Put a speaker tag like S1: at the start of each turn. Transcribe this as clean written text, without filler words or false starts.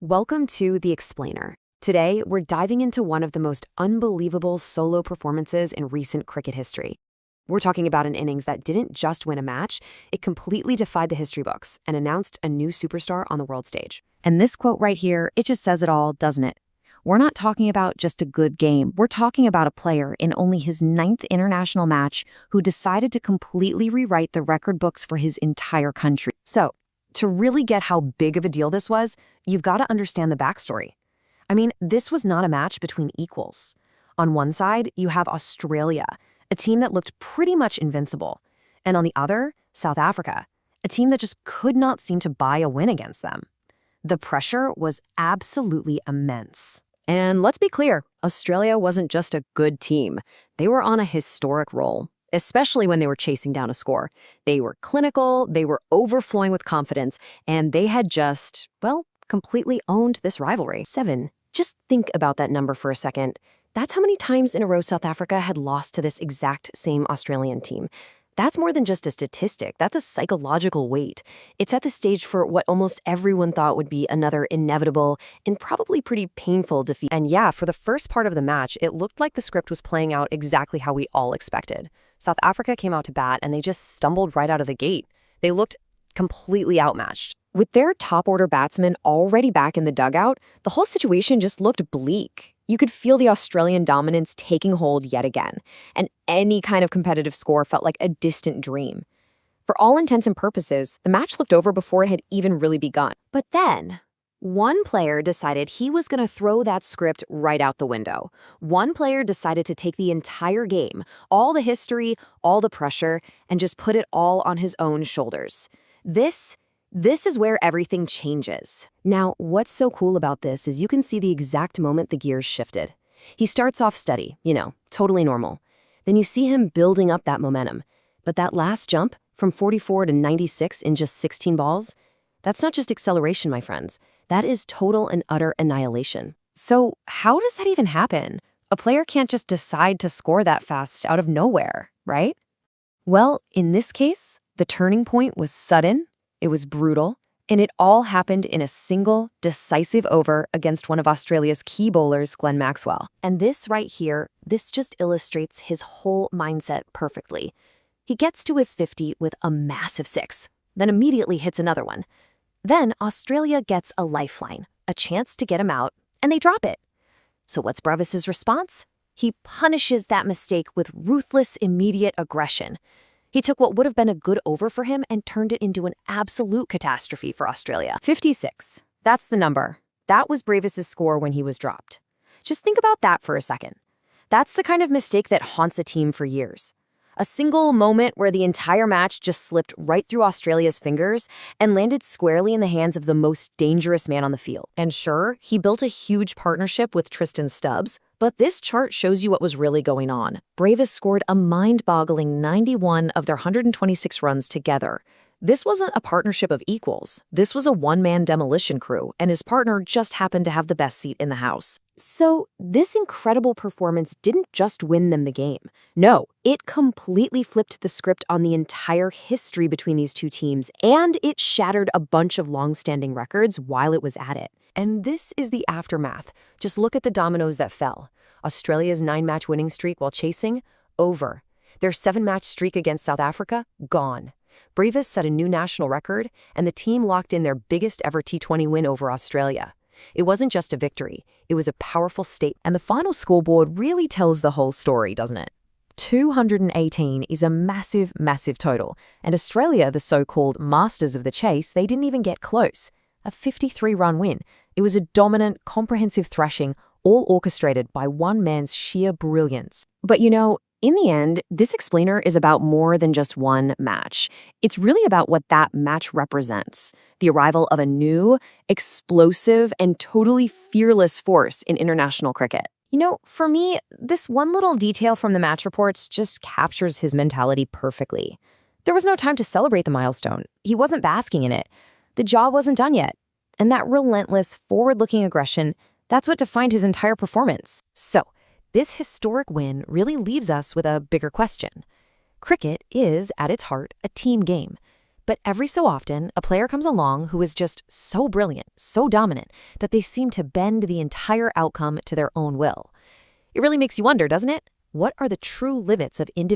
S1: Welcome to The Explainer. Today, we're diving into one of the most unbelievable solo performances in recent cricket history. We're talking about an innings that didn't just win a match, it completely defied the history books and announced a new superstar on the world stage.
S2: And this quote right here, it just says it all, doesn't it? We're not talking about just a good game. We're talking about a player in only his 9th international match who decided to completely rewrite the record books for his entire country.
S1: So, to really get how big of a deal this was, you've got to understand the backstory. I mean, this was not a match between equals. On one side, you have Australia, a team that looked pretty much invincible. And on the other, South Africa, a team that just could not seem to buy a win against them. The pressure was absolutely immense. And let's be clear, Australia wasn't just a good team. They were on a historic roll, especially when they were chasing down a score. They were clinical, they were overflowing with confidence, and they had just, well, completely owned this rivalry. 7. Just think about that number for a second. That's how many times in a row South Africa had lost to this exact same Australian team. That's more than just a statistic. That's a psychological weight. It's at the stage for what almost everyone thought would be another inevitable and probably pretty painful defeat. And yeah, for the first part of the match, it looked like the script was playing out exactly how we all expected. South Africa came out to bat and they just stumbled right out of the gate. They looked completely outmatched. With their top-order batsmen already back in the dugout, the whole situation just looked bleak. You could feel the Australian dominance taking hold yet again, and any kind of competitive score felt like a distant dream. For all intents and purposes, the match looked over before it had even really begun. But then, one player decided he was going to throw that script right out the window. One player decided to take the entire game, all the history, all the pressure, and just put it all on his own shoulders. This is where everything changes. Now, what's so cool about this is you can see the exact moment the gears shifted. He starts off steady, totally normal. Then you see him building up that momentum. But that last jump, from 44 to 96 in just 16 balls, that's not just acceleration, my friends. That is total and utter annihilation. So how does that even happen? A player can't just decide to score that fast out of nowhere, right? Well, in this case, the turning point was sudden. It was brutal, and it all happened in a single, decisive over against one of Australia's key bowlers, Glenn Maxwell. And this right here, this just illustrates his whole mindset perfectly. He gets to his 50 with a massive 6, then immediately hits another one. Then Australia gets a lifeline, a chance to get him out, and they drop it. So what's Brives' response? He punishes that mistake with ruthless, immediate aggression. He took what would have been a good over for him and turned it into an absolute catastrophe for Australia. 56. That's the number. That was Brives' score when he was dropped. Just think about that for a second. That's the kind of mistake that haunts a team for years. A single moment where the entire match just slipped right through Australia's fingers and landed squarely in the hands of the most dangerous man on the field. And sure, he built a huge partnership with Tristan Stubbs, but this chart shows you what was really going on. Brives scored a mind-boggling 91 of their 126 runs together. This wasn't a partnership of equals. This was a one-man demolition crew, and his partner just happened to have the best seat in the house. So this incredible performance didn't just win them the game. No, it completely flipped the script on the entire history between these two teams, and it shattered a bunch of long-standing records while it was at it. And this is the aftermath. Just look at the dominoes that fell. Australia's 9-match winning streak while chasing, over. Their 7-match streak against South Africa, gone. Brives set a new national record, and the team locked in their biggest ever T20 win over Australia. It wasn't just a victory, it was a powerful statement. And the final scoreboard really tells the whole story, doesn't it? 218 is a massive, massive total, and Australia, the so-called masters of the chase, they didn't even get close. A 53-run win. It was a dominant, comprehensive thrashing, all orchestrated by one man's sheer brilliance. But in the end, this explainer is about more than just one match. It's really about what that match represents. The arrival of a new, explosive, and totally fearless force in international cricket. For me, this one little detail from the match reports just captures his mentality perfectly. There was no time to celebrate the milestone. He wasn't basking in it. The job wasn't done yet. And that relentless, forward-looking aggression, that's what defined his entire performance. So, this historic win really leaves us with a bigger question. Cricket is, at its heart, a team game. But every so often, a player comes along who is just so brilliant, so dominant, that they seem to bend the entire outcome to their own will. It really makes you wonder, doesn't it? What are the true limits of individual